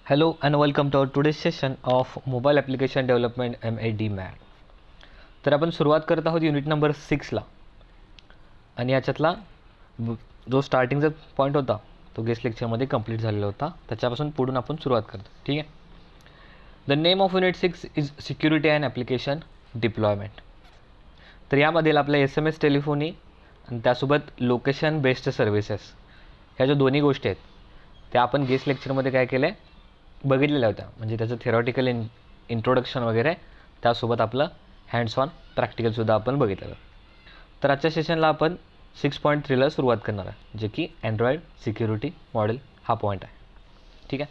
Hello and welcome to our today's session of Mobile Application Development MAD MAD. तर आपण सुरुवात करत आहोत युनिट नंबर 6ला आणि याच्यातला जो स्टार्टिंगचा पॉईंट होता तो गेस्ट लेक्चरमध्ये कंप्लीट झालेला होता. त्याच्यापासून पुढून आपण सुरुवात करतो. ठीक आहे. The name of unit 6 is security and application deployment. तर यामध्ये आपल्या SMS टेलिफोनी आणि त्यासोबत लोकेशन बेस्ड सर्व्हिसेस ह्या ज्या दोन्ही गोष्टी आहेत त्या आपण गेस्ट लेक्चरमध्ये काय केलं आहे बघितलेल्या होत्या. म्हणजे त्याचं थेरॉटिकल इंट्रोडक्शन वगैरे त्यासोबत आपलं हँड्स ऑन प्रॅक्टिकलसुद्धा आपण बघितलेलं. तर आजच्या सेशनला आपण 6.3ला सुरुवात करणार आहे जे की अँड्रॉइड सिक्युरिटी मॉडेल हा पॉईंट आहे. ठीक आहे.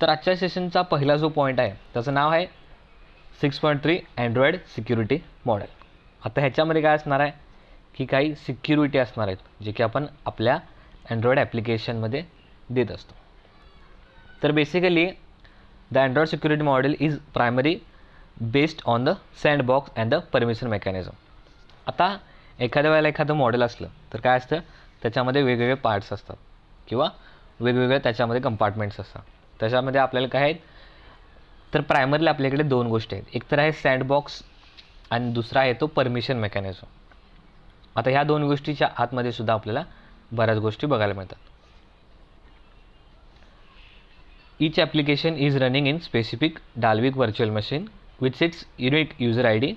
तर आजच्या सेशनचा पहिला जो पॉईंट आहे त्याचं नाव आहे 6.3 अँड्रॉइड सिक्युरिटी मॉडेल. आता ह्याच्यामध्ये काय असणार आहे की काही सिक्युरिटी असणार आहेत जे की आपण आपल्या अँड्रॉइड ॲप्लिकेशनमध्ये देत असतो. तर basically the Android security model is primary based on the sandbox and the permission mechanism. आता एखाद्या वेळेला एखादं मॉडेल असलं तर काय असतं त्याच्यामध्ये वेगवेगळे पार्ट्स असतात किंवा वेगवेगळे त्याच्यामध्ये कंपार्टमेंट्स असतात. त्याच्यामध्ये आपल्याला काय आहेत तर प्रायमरली आपल्याकडे दोन गोष्टी आहेत. एक तर आहे सँडबॉक्स आणि दुसरा आहे तो परमिशन मेकॅनिझम. आता ह्या दोन गोष्टीच्या आतमध्ये सुद्धा आपल्याला बऱ्याच गोष्टी बघायला मिळतात. Each application is running in specific Dalvik virtual machine with its unique user ID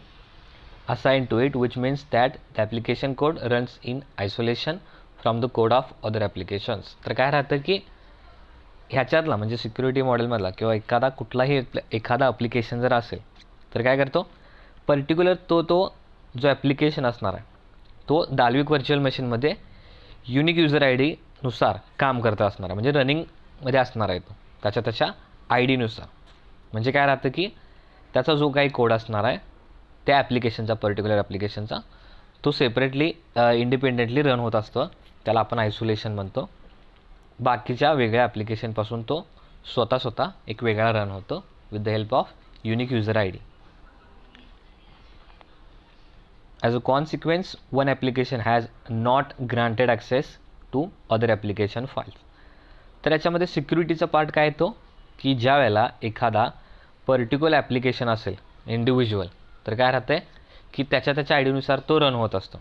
assigned to it, which means that the application code runs in isolation from the code of other applications. तर काय राहतं की ह्याच्यातला म्हणजे security मॉडेलमधला किंवा एखादा application जर असेल तर काय करतो पर्टिक्युलर तो जो ॲप्लिकेशन असणार आहे तो डाल्विक व्हर्च्युअल मशीनमध्ये युनिक युजर आय डीनुसार काम करत असणार आहे. म्हणजे रनिंगमध्ये असणार आहे तो त्याच्या आय डीनुसार. म्हणजे काय राहतं की त्याचा जो काही कोड असणार आहे त्या ॲप्लिकेशनचा पर्टिक्युलर ॲप्लिकेशनचा तो सेपरेटली इंडिपेंडेंटली रन होत असतं. त्याला आपण आयसोलेशन म्हणतो. बाकीच्या वेगळ्या ॲप्लिकेशनपासून तो स्वतः एक वेगळा रन होतो with the help of unique user I D. As a consequence one application has not granted access to other application files. तर याच्यामध्ये सिक्युरिटीचा पार्ट काय येतो की ज्या वेळेला एखादा पर्टिक्युलर ॲप्लिकेशन असेल इंडिव्हिज्युअल तर काय राहतं आहे की त्याच्या आय डीनुसार तो रन होत असतो.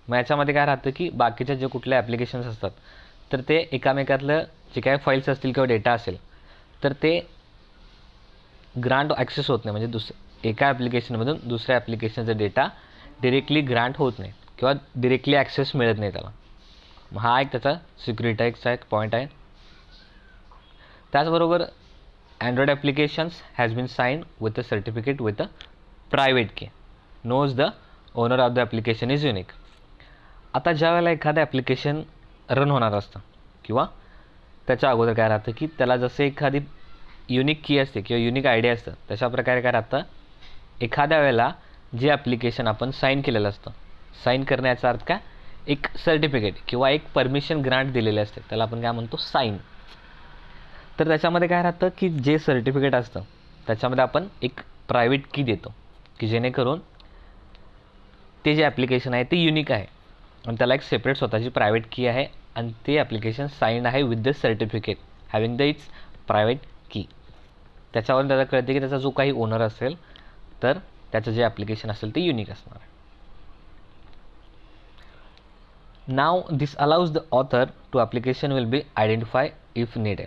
मग याच्यामध्ये काय राहतं की बाकीचे जे कुठले ॲप्लिकेशन्स असतात तर ते एकामेकातलं जे काय फाईल्स असतील किंवा डेटा असेल तर ते ग्रांट ॲक्सेस होत नाही. म्हणजे एका ॲप्लिकेशनमधून दुसऱ्या ॲप्लिकेशनचा डेटा डिरेक्टली ग्रांट होत नाही किंवा डिरेक्टली ॲक्सेस मिळत नाही त्याला. मग हा एक त्याचा सिक्युरिटीचा एक पॉईंट आहे. त्याचबरोबर android applications has been sign with a certificate with a private key knows the owner of the application is unique. आता ज्या वेळेला एखादं ॲप्लिकेशन रन होणार असतं किंवा त्याच्या अगोदर काय राहतं की त्याला जसं एखादी युनिक की असते किंवा युनिक आय डी असतं तशा प्रकारे काय राहतं एखाद्या वेळेला जे ॲप्लिकेशन आपण साईन केलेलं असतं साईन करण्याचा अर्थ काय एक सर्टिफिकेट किंवा एक परमिशन ग्रांट दिलेले असते त्याला आपण काय म्हणतो साईन. तर त्याच्यामध्ये काय राहतं की जे सर्टिफिकेट असतं त्याच्यामध्ये आपण एक प्रायव्हेट की देतो की जेणेकरून ते जे ॲप्लिकेशन आहे ते युनिक आहे आणि त्याला एक सेपरेट स्वतःची प्रायव्हेट की आहे आणि ते ॲप्लिकेशन साईन आहे with the certificate having the it's private की. त्याच्यावरून त्याला कळते की त्याचा जो काही ओनर असेल तर त्याचं जे ॲप्लिकेशन असेल ते युनिक असणार आहे. Now this allows the author to application will be identify if needed.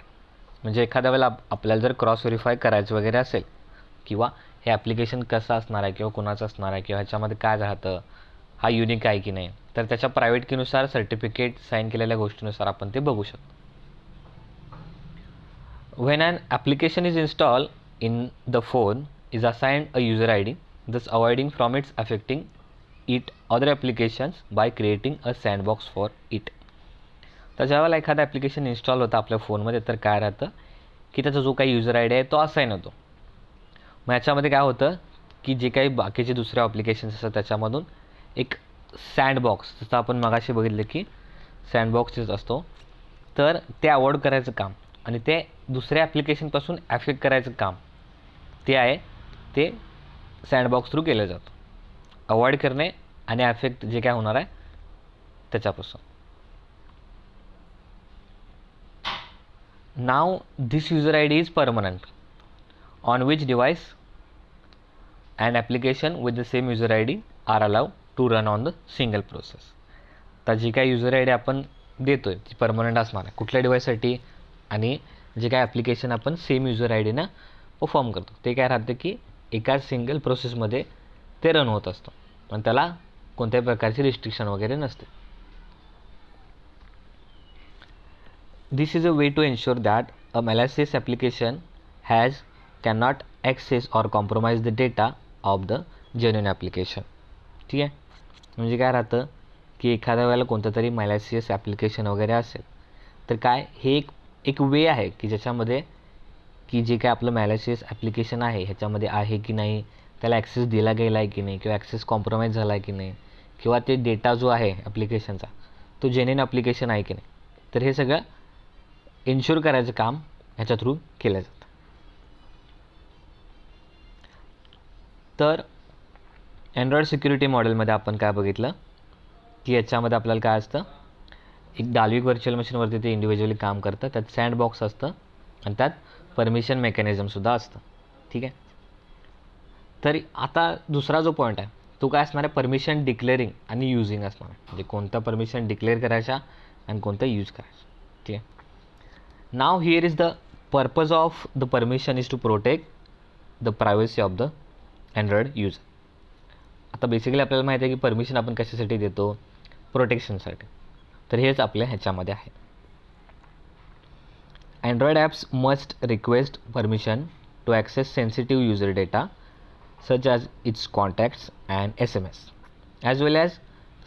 म्हणजे एखाद्या वेळेला आपल्याला जर क्रॉस व्हेरीफाय करायचं वगैरे असेल किंवा हे ॲप्लिकेशन कसं असणार आहे किंवा कोणाचं असणार आहे किंवा ह्याच्यामध्ये काय राहतं हा युनिक आहे की नाही तर त्याच्या प्रायव्हेट कीनुसार सर्टिफिकेट साईन केलेल्या गोष्टीनुसार आपण ते बघू शकतो. When an application is installed in the phone is assigned a user ID, thus avoiding from its affecting it other applications by creating a sandbox for it. तर ज्यावेळेला एखादा ॲप्लिकेशन इन्स्टॉल होतं आपल्या फोनमध्ये तर काय राहतं की त्याचा जो काही युजर आय डी आहे तो असाईन होतो. मग याच्यामध्ये काय होतं की जे काही बाकीचे दुसरे ॲप्लिकेशन्स असतात त्याच्यामधून एक सँडबॉक्स जसं आपण मगाशी बघितलं की सँडबॉक्सच असतो तर ते अवॉइड करायचं काम आणि ते दुसऱ्या ॲप्लिकेशनपासून ॲफेक्ट करायचं काम ते आहे ते सँडबॉक्स थ्रू केलं जातं. अवॉइड करणे आणि ॲफेक्ट जे काय होणार आहे त्याच्यापासून. Now this user I D is permanent on which device and application with the same user I D are allow to run on the single process. तर जी काय युजर आय डी आपण देतोय ती परमनंट असणार आहे कुठल्या डिवाइससाठी, आणि जे काय ॲप्लिकेशन आपण सेम युजर आय डीनं परफॉर्म करतो ते काय राहतं की एकाच सिंगल प्रोसेसमध्ये ते रन होत असतं, पण त्याला कोणत्याही प्रकारची रिस्ट्रिक्शन वगैरे नसते. This is a way to ensure that a malicious application cannot access or compromise the data of the genuine application. ठीक आहे, म्हणजे काय राहतं की एखाद्या वेळेला कोणतं तरी malicious ॲप्लिकेशन वगैरे असेल तर काय हे एक वे आहे की ज्याच्यामध्ये की जे काय आपलं malicious ॲप्लिकेशन आहे ह्याच्यामध्ये आहे की नाही, त्याला ॲक्सेस दिला गेला आहे की नाही, किंवा ॲक्सेस कॉम्प्रोमाइज झाला आहे की नाही, किंवा ते डेटा जो आहे ॲप्लिकेशनचा तो जेन्युइन ॲप्लिकेशन आहे की नाही, तर हे सगळं इन्श्योर करायचं काम ह्याच्या थ्रू केलं जातं. तर अँड्रॉइड सिक्युरिटी मॉडेलमध्ये आपण काय बघितलं की याच्यामध्ये आपल्याला काय असतं, एक डाल्विक व्हर्च्युअल मशीनवरती ते इंडिव्हिज्युअली काम करतं, त्यात सँडबॉक्स असतं आणि त्यात परमिशन मेकॅनिझमसुद्धा असतं. ठीक आहे, तर आता दुसरा जो पॉईंट आहे तो काय असणार आहे, परमिशन डिक्लेअरिंग आणि युजिंग असणार आहे. म्हणजे कोणतं परमिशन डिक्लेअर करायच्या आणि कोणतं यूज करायचं. ठीक आहे, now here is the purpose of the permission is to protect the privacy of the Android user. आता बेसिकली आपल्याला माहिती आहे की परमिशन आपण कशासाठी देतो, प्रोटेक्शनसाठी. तर हेच आपल्या ह्याच्यामध्ये आहे. Android apps must request permission to access sensitive user data such as its contacts and SMS, as well as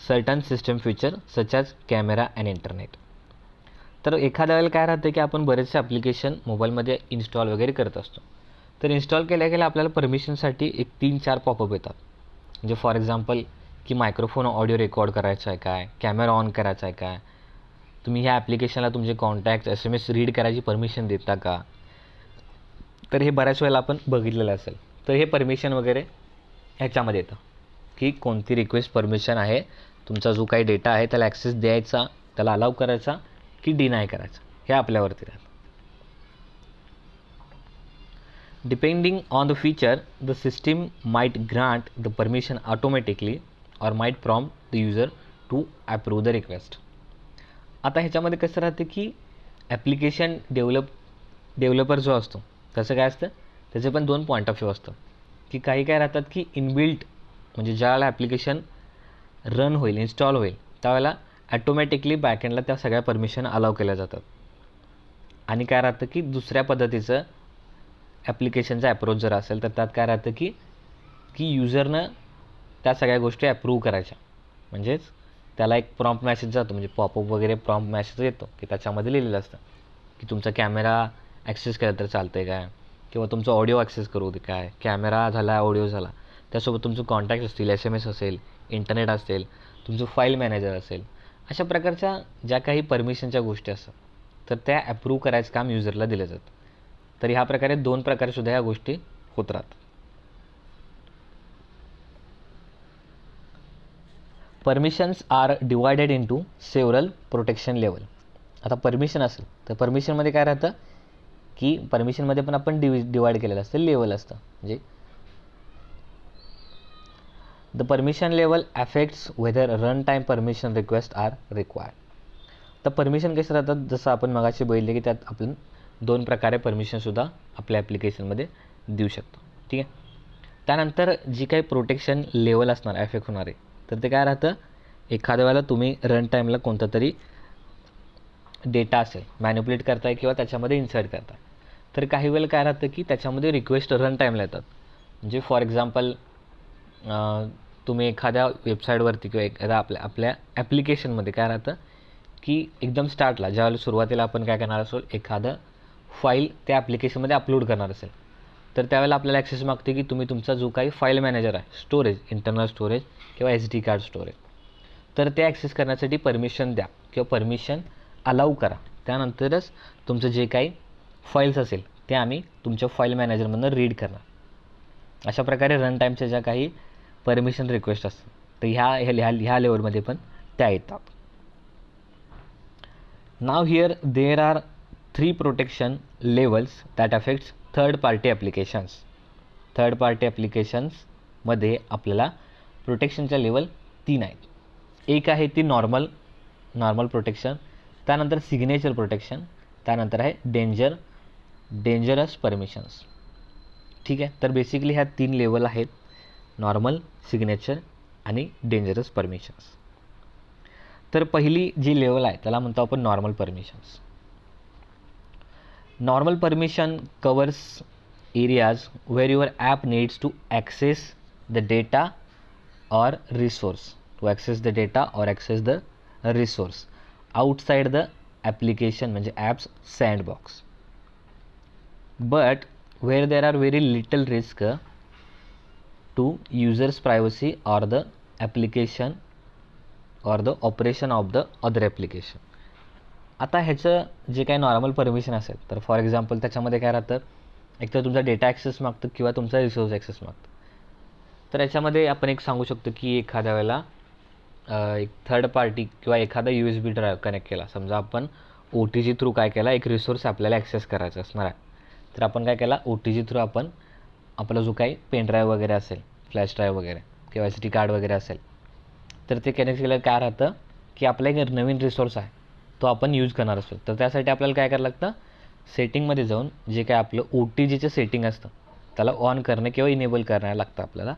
certain system feature such as camera and internet. तर एखाद्या वेळेला काय राहतं की आपण बरेचसे ॲप्लिकेशन मोबाईलमध्ये इन्स्टॉल वगैरे करत असतो. तर इन्स्टॉल केल्या गेल्या आपल्याला परमिशनसाठी एक 3-4 पॉपअप येतात. म्हणजे फॉर एक्झाम्पल की मायक्रोफोन ऑडिओ रेकॉर्ड करायचा आहे काय, कॅमेरा ऑन करायचा आहे काय, तुम्ही ह्या ॲप्लिकेशनला तुमचे कॉन्टॅक्ट SMS रीड करायची परमिशन देता का. तर हे बऱ्याच वेळेला आपण बघितलेलं असेल. तर हे परमिशन वगैरे ह्याच्यामध्ये येतं की कोणती रिक्वेस्ट परमिशन आहे, तुमचा जो काही डेटा आहे त्याला ॲक्सेस द्यायचा, त्याला अलाउ करायचा की डिनाय करायचा, हे आपल्यावरती राहतं. Depending on the feature the system might grant the permission automatically or might prompt the user to approve the request. आता ह्याच्यामध्ये कसं राहतं की ॲप्लिकेशन डेव्हलपर जो असतो त्याचं काय असतं, त्याचे पण 2 पॉईंट ऑफ व्ह्यू असतं. की काही काय राहतात की इनबिल्ट, म्हणजे ज्यावेळेला ॲप्लिकेशन रन होईल, इन्स्टॉल होईल त्यावेळेला ॲटोमॅटिकली बॅकएंडला त्या सगळ्या परमिशन अलाव केल्या जातात. आणि काय राहतं की दुसऱ्या पद्धतीचं ॲप्लिकेशनचा अप्रोच जर असेल तर त्यात काय राहतं की युजरनं त्या सगळ्या गोष्टी अप्रूव्ह करायच्या. म्हणजेच त्याला एक प्रॉम्प्ट मॅसेज जातो, म्हणजे पॉपअप वगैरे प्रॉम्प्ट मॅसेज येतो की त्याच्यामध्ये लिहिलेलं असतं की तुमचा कॅमेरा ॲक्सेस केला तर चालतं आहे काय, किंवा तुमचा ऑडिओ ॲक्सेस करू दे काय, कॅमेरा झाला, ऑडिओ झाला, त्यासोबत तुमचे कॉन्टॅक्ट असतील, SMS असेल, इंटरनेट असेल, तुमचं फाईल मॅनेजर असेल, अशा प्रकारच्या ज्या काही परमिशनच्या गोष्टी असतात तर त्या अप्रूव्ह करायचं काम युजरला दिलं जातं. तर ह्या प्रकारे 2 प्रकारे सुद्धा ह्या गोष्टी होत राहतात. Permissions are divided into several protection level. आता परमिशन असेल तर परमिशनमध्ये काय राहतं की परमिशनमध्ये पण आपण डिवाइड केलेलं असतं, लेवल असतं. म्हणजे the permission level affects whether run time permission request are required. तर परमिशन कसे राहतात, जसं आपण मगाशी बघितले की त्यात आपण 2 प्रकारे परमिशनसुद्धा आपल्या ॲप्लिकेशनमध्ये देऊ शकतो. ठीक आहे, त्यानंतर जी काही प्रोटेक्शन लेवल असणार अफेक्ट होणारे तर ते काय राहतं, एखाद्या वेळेला तुम्ही रन टाईमला कोणता तरी डेटा असेल मॅनिप्युलेट करताय किंवा त्याच्यामध्ये इन्सर्ट करताय, तर काही वेळेला काय राहतं की त्याच्यामध्ये रिक्वेस्ट रन टाईमला येतात. म्हणजे फॉर एक्झाम्पल तुम्ही एखाद्या वेबसाईटवरती किंवा एखाद्या आपल्या ॲप्लिकेशनमध्ये काय राहतं की एकदम स्टार्टला ज्यावेळेला सुरुवातीला आपण काय करणार असो, एखादं फाईल त्या ॲप्लिकेशनमध्ये अपलोड करणार असेल तर त्यावेळेला आपल्याला ॲक्सेस मागते की तुम्ही तुमचा जो काही फाईल मॅनेजर आहे, स्टोरेज, इंटरनल स्टोरेज किंवा SD कार्ड स्टोरेज, तर ते ॲक्सेस करण्यासाठी परमिशन द्या किंवा परमिशन अलाऊ करा. त्यानंतरच तुमचं जे काही फाईल्स असेल ते आम्ही तुमच्या फाईल मॅनेजरमधून रीड करणार. अशा प्रकारे रन टाईमच्या ज्या काही परमिशन रिक्वेस्ट असतात तर ह्या लेवलमध्ये पण त्या येतात. Now here there are 3 protection levels that affects third party applications. Third party ॲप्लिकेशन्समध्ये आपल्याला प्रोटेक्शनच्या लेवल 3 आहेत. एक आहे ती नॉर्मल प्रोटेक्शन, त्यानंतर सिग्नेचर प्रोटेक्शन, त्यानंतर आहे डेंजरस परमिशन्स. ठीक आहे, तर बेसिकली ह्या 3 लेवल आहेत, नॉर्मल, सिग्नेचर आणि डेंजरस परमिशन्स. तर पहिली जी लेवल आहे त्याला म्हणतो आपण normal permissions. Normal permission covers areas where your app needs to access the data or resource outside the application म्हणजे apps sandbox, but where there are very little risk to users privacy or the application or the operation of the other application. आता ह्याचं जे काही normal permission असेल तर for example त्याच्यामध्ये काय राहतं, एक तर तुमचा डेटा ॲक्सेस मागतं किंवा तुमचा रिसोर्स ॲक्सेस मागतं. तर याच्यामध्ये आपण एक सांगू शकतो की एखाद्या वेळेला एक थर्ड पार्टी किंवा एखादा USB ड्राईव्ह कनेक्ट केला. समजा आपण OTG थ्रू काय केला, एक रिसोर्स आपल्याला ॲक्सेस करायचा असणार आहे, तर आपण काय केला, OTG थ्रू आपण आपला जो काही पेन ड्राईव्ह वगैरे असेल, फ्लॅश ड्राईव्ह वगैरे किंवा SD कार्ड वगैरे असेल, तर ते कनेक्ट केलं काय राहतं की आपला एक नवीन रिसोर्स आहे तो आपण यूज करणार असतो. तर त्यासाठी आपल्याला काय करायला लागतं, सेटिंगमध्ये जाऊन जे काय आपलं OTGचं सेटिंग असतं त्याला ऑन करणं किंवा इनेबल करायला लागतं आपल्याला.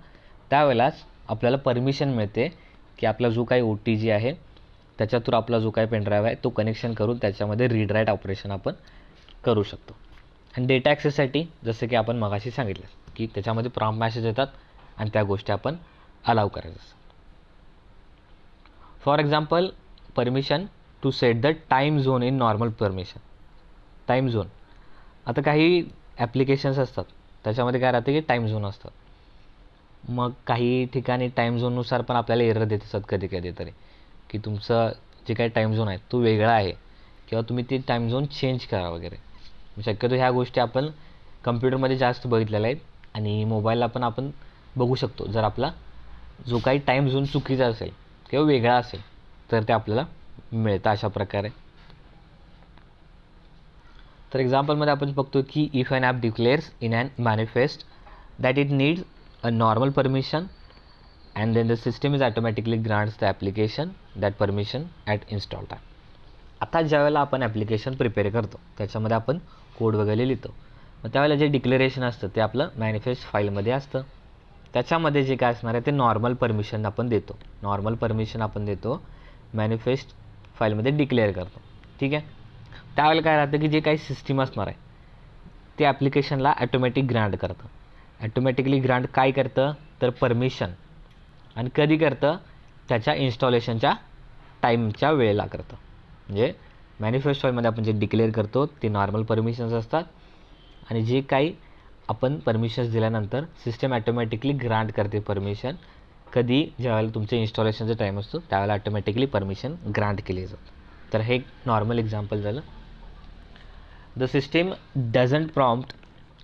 त्यावेळेलाच आपल्याला परमिशन मिळते की आपला जो काही OTG आहे त्याच्या थ्रू आपला जो काही पेनड्राईव्ह आहे तो कनेक्शन करून त्याच्यामध्ये रीड राईट ऑपरेशन आपण करू शकतो. आणि डेटा ॲक्सेससाठी जसं की आपण मगाशी सांगितलं की त्याच्यामध्ये प्रॉम्प्ट मॅसेज येतात आणि त्या गोष्टी आपण अलाव करायचं. For example permission to set the time zone in normal permission. Time zone, आता काही ॲप्लिकेशन्स असतात त्याच्यामध्ये काय राहते की टाईम झोन असतात. मग काही ठिकाणी टाईम झोननुसार पण आपल्याला एरर देत असतात कधी कधी तरी, की तुमचं जे काही टाईम झोन आहे तो वेगळा आहे किंवा तुम्ही ते टाईम झोन चेंज करा वगैरे. शक्यतो ह्या गोष्टी आपण कम्प्युटरमध्ये जास्त बघितलेल्या आहेत आणि मोबाईलला पण आपण बघू शकतो. जर आपला जो काही टाईम झोन चुकीचा असेल किंवा वेगळा असेल तर ते आपल्याला मिळतं अशा प्रकारे. तर एक्झाम्पलमध्ये आपण बघतो की if an app declares in an manifest that it needs a normal permission and then the system is automatically grants the application that permission at install time. आता ज्यावेळेला आपण ॲप्लिकेशन प्रिपेअर करतो त्याच्यामध्ये आपण कोड वगैरे लिहितो, मग त्यावेळेला जे डिक्लेरेशन असतं ते आपलं मॅनिफेस्ट फाईलमध्ये असतं. त्याच्यामध्ये जे काय असणार आहे ते नॉर्मल परमिशन आपण देतो मॅनिफेस्ट फाईलमध्ये डिक्लेअर करतो. ठीक आहे, त्यावेळेला काय राहतं की जे काही सिस्टीम असणार आहे ते ॲप्लिकेशनला ॲटोमॅटिक ग्रांट करतं. ॲटोमॅटिकली ग्रांट काय करतं तर परमिशन, आणि कधी करतं त्याच्या इन्स्टॉलेशनच्या टाईमच्या वेळेला करतं. म्हणजे मॅनिफेस्ट फाईलमध्ये आपण जे डिक्लेअर करतो ते नॉर्मल परमिशन्स असतात आणि जे काही आपण परमिशन्स दिल्यानंतर सिस्टम ॲटोमॅटिकली ग्रांट करते परमिशन. कधी ज्यावेळेला तुमचं इन्स्टॉलेशनचा टाईम असतो त्यावेळेला ॲटोमॅटिकली परमिशन ग्रांट केली जातं. तर हे एक नॉर्मल एक्झाम्पल झालं. The system doesn't prompt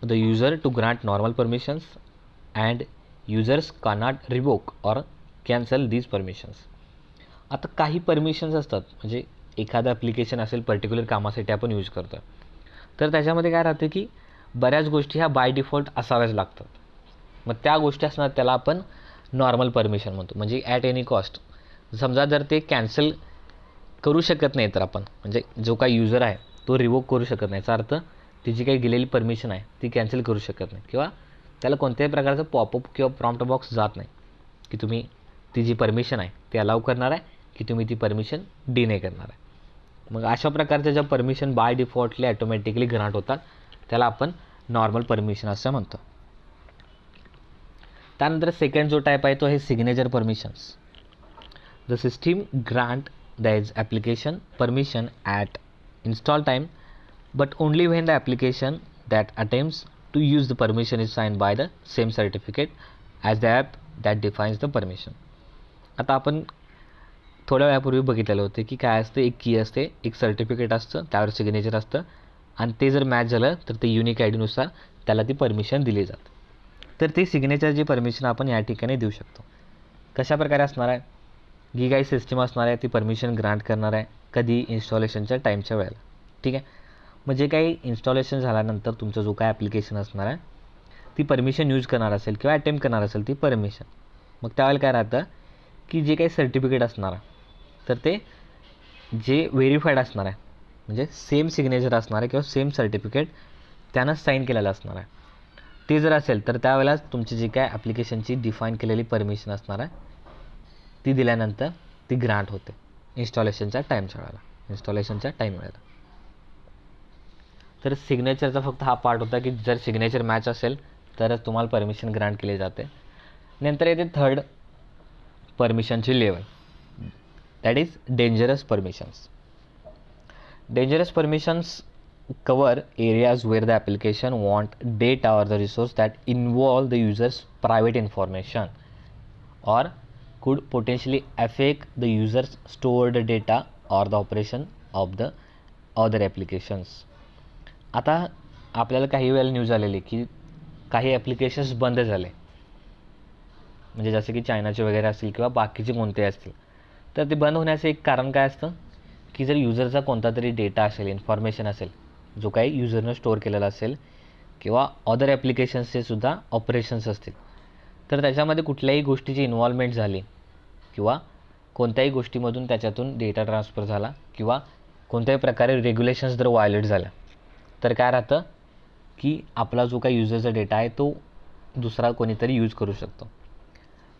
the user to grant normal permissions and users cannot revoke or cancel these permissions. आता काही परमिशन्स असतात, म्हणजे एखादं ॲप्लिकेशन असेल पर्टिक्युलर कामासाठी आपण यूज करतो तर त्याच्यामध्ये काय राहतं की बऱ्याच गोष्टी ह्या बाय डिफॉल्ट असाव्याच लागतात. मग त्या गोष्टी असणार त्याला आपण नॉर्मल परमिशन म्हणतो. म्हणजे ॲट एनी कॉस्ट समजा जर ते कॅन्सल करू शकत नाही तर आपण म्हणजे जो काही युजर आहे तो रिवोक करू शकत नाही, याचा अर्थ ती जी काही गेलेली परमिशन आहे ती कॅन्सल करू शकत नाही किंवा त्याला कोणत्याही प्रकारचं पॉपअप किंवा प्रॉम्प्ट बॉक्स जात नाही की तुम्ही ती जी परमिशन आहे ती अलाव करणार आहे की तुम्ही ती परमिशन डिनाय करणार आहे. मग अशा प्रकारच्या ज्या permission by defaultly automatically grant होतात त्याला आपण नॉर्मल परमिशन असं म्हणतो. त्यानंतर सेकंड जो टाईप आहे तो आहे signature permissions. The system grant these application permission at install time but only when the application that attempts to use the permission is signed by the same certificate as the app that defines the permission. आता आपण थोड्या वेळापूर्वी बघितलेलं होतं की काय असतं, एक की असते, एक सर्टिफिकेट असतं, त्यावर सिग्नेचर असतं आणि ते जर मॅच झालं तर ते युनिक आय डीनुसार त्याला ती परमिशन दिली जाते. तर ती सिग्नेचरची परमिशन आपण या ठिकाणी देऊ शकतो. कशा प्रकारे असणार आहे, जी काही सिस्टीम असणार आहे ती परमिशन ग्रांट करणार आहे कधी इन्स्टॉलेशनच्या टाईमच्या वेळेला. ठीक आहे, मग जे काही इन्स्टॉलेशन झाल्यानंतर तुमचं जो काय ॲप्लिकेशन असणार आहे ती परमिशन यूज करणार असेल किंवा अटेम्प्ट करणार असेल ती परमिशन, मग त्यावेळेला काय राहतं की जे काही सर्टिफिकेट असणार आहे तर ते जे व्हेरीफाईड असणार आहे म्हणजे सेम सिग्नेचर असणार आहे किंवा सेम सर्टिफिकेट त्यानं साईन केलेलं असणार आहे, ते जर असेल तर त्यावेळेला तुमची जी काय ॲप्लिकेशनची डिफाईन केलेली परमिशन असणार आहे ती दिल्यानंतर ती ग्रांट होते इन्स्टॉलेशनच्या टाईम वेळेला. तर सिग्नेचरचा फक्त हा पार्ट होता की जर सिग्नेचर मॅच असेल तरच तुम्हाला परमिशन ग्रांट केली जाते. नंतर येते थर्ड परमिशनची लेवल, that is dangerous permissions. Dangerous permissions cover areas where the application want data or the resource that involve the user's private information or could potentially affect the user's stored data or the operation of the other applications. आता आपल्याला काही वेळेला news आलेली की काही applications बंद झाले, म्हणजे जसे की चायनाचे वगैरे असतील किंवा बाकीचे कोणते असतील, तर ते बंद होण्याचं एक कारण काय असतं की जर युजरचा कोणता तरी डेटा असेल, इन्फॉर्मेशन असेल जो काही युजरनं स्टोअर केलेला असेल किंवा अदर ॲप्लिकेशन्सचे सुद्धा ऑपरेशन्स असतील, तर त्याच्यामध्ये कुठल्याही गोष्टीची इन्व्हॉल्वमेंट झाली किंवा कोणत्याही गोष्टीमधून त्याच्यातून डेटा ट्रान्सफर झाला किंवा कोणत्याही प्रकारे रेग्युलेशन्स जर व्हायलेट झाल्या तर काय राहतं की आपला जो काही युजरचा डेटा आहे तो दुसरा कोणीतरी यूज करू शकतो.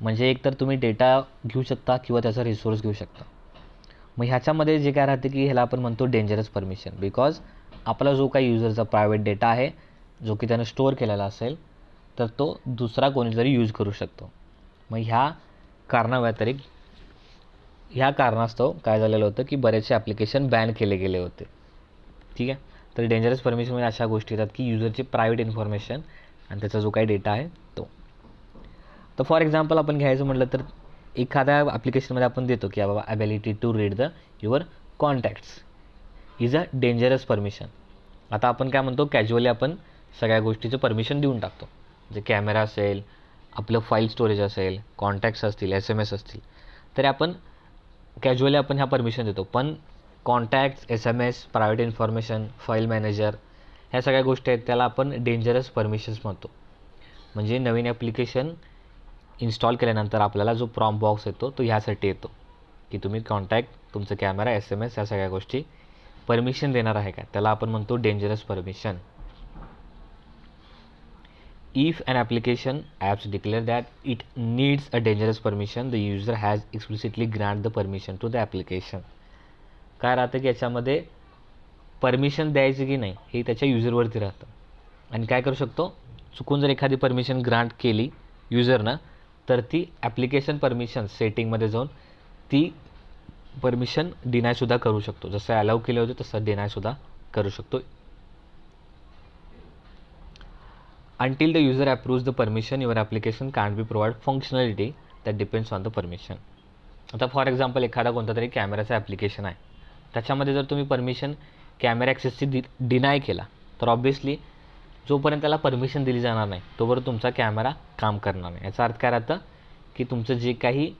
म्हणजे एक तर तुम्ही डेटा घेऊ शकता किंवा त्याचा रिसोर्स घेऊ शकता. मग ह्याच्यामध्ये जे काय राहते की ह्याला आपण म्हणतो डेंजरस परमिशन, बिकॉज आपला जो काही युजरचा प्रायव्हेट डेटा आहे जो की त्यानं स्टोअर केलेला असेल तर तो दुसरा कोणीतरी यूज करू शकतो. मग ह्या कारणास्तव काय झालेलं होतं की बरेचसे ॲप्लिकेशन बॅन केले गेले होते. ठीक आहे. तर डेंजरस परमिशनमध्ये अशा गोष्टी येतात की युजरची प्रायव्हेट इन्फॉर्मेशन आणि त्याचा जो काही डेटा आहे तो. तर फॉर एक्झाम्पल आपण घ्यायचं म्हटलं तर एखाद्या ॲप्लिकेशनमध्ये आपण देतो की बाबा ability to read the your contacts is a dangerous permission. आता आपण काय म्हणतो, कॅज्युअली आपण सगळ्या गोष्टीचं परमिशन देऊन टाकतो. जे कॅमेरा असेल, आपलं फाईल स्टोरेज असेल, कॉन्टॅक्ट्स असतील, SMS असतील, तरी आपण कॅज्युअली आपण ह्या परमिशन देतो. पण contacts, SMS, private information, file manager ह्या सगळ्या गोष्टी आहेत त्याला आपण डेंजरस परमिशन्स म्हणतो. म्हणजे नवीन ॲप्लिकेशन इन्स्टॉल केल्यानंतर आपल्याला जो प्रॉम्प्ट बॉक्स येतो तो ह्यासाठी येतो की तुम्ही कॉन्टॅक्ट, तुमचं कॅमेरा, SMS या सगळ्या गोष्टी परमिशन देणार आहे का, त्याला आपण म्हणतो dangerous permission. If an application apps declare that it needs a dangerous permission the user has explicitly grant the permission to the application. काय राहतं की याच्यामध्ये परमिशन द्यायची की नाही हे त्याच्या युजरवरती राहतं. आणि काय करू शकतो, चुकून जर एखादी परमिशन ग्रांट केली युजरनं तर ती ॲप्लिकेशन परमिशन सेटिंगमध्ये जाऊन ती परमिशन डिनायसुद्धा करू शकतो. जसं अलाउ केलं होतं तसं डिनायसुद्धा करू शकतो. Until the user approves the permission, your application can't be provide functionality that depends on the permission. आता फॉर एक्झाम्पल एखादा कोणता तरी कॅमेराचा ॲप्लिकेशन आहे, त्याच्यामध्ये जर तुम्ही परमिशन कॅमेरा ॲक्सेसची डिनाय केला तर ऑब्व्हियसली जोपर्यंत त्याला परमिशन दिली जाणार नाही तोपर्यंत तुमचा कॅमेरा काम करणार नाही. याचा अर्थ काय राहतं की तुमचं जे काही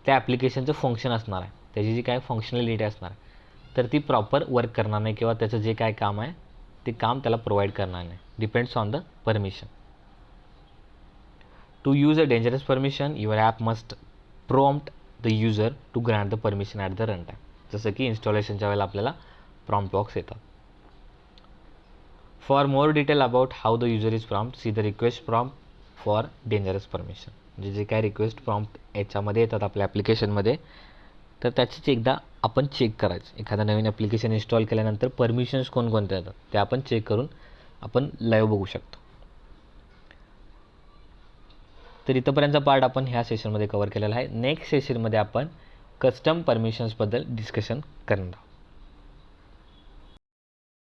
त्या ॲप्लिकेशनचं फंक्शन असणार आहे, त्याची जी काही फंक्शनॅलिटी असणार आहे तर ती प्रॉपर वर्क करणार नाही किंवा त्याचं जे काय काम आहे ते काम त्याला प्रोव्हाइड करणार नाही. Depends on the permission. To use a dangerous permission your app must prompt the user to grant the permission at the run time. जसं की इन्स्टॉलेशनच्या वेळेला आपल्याला प्रॉम्प्ट बॉक्स येतात. For more detail about how the user is prompt see the request prompt for dangerous permission. म्हणजे जे काय request prompt याच्यामध्ये येतात आपल्या ॲप्लिकेशनमध्ये तर त्याचीच एकदा आपण चेक करायचं. एखादा नवीन ॲप्लिकेशन इन्स्टॉल केल्यानंतर परमिशन्स कोणकोणत्या येतात ते आपण चेक करून आपण लाईव्ह बघू शकतो. तर इथंपर्यंतचा पार्ट आपण ह्या सेशनमध्ये कव्हर केलेला आहे. नेक्स्ट सेशनमध्ये आपण कस्टम परमिशन्सबद्दल डिस्कशन करणार आहोत.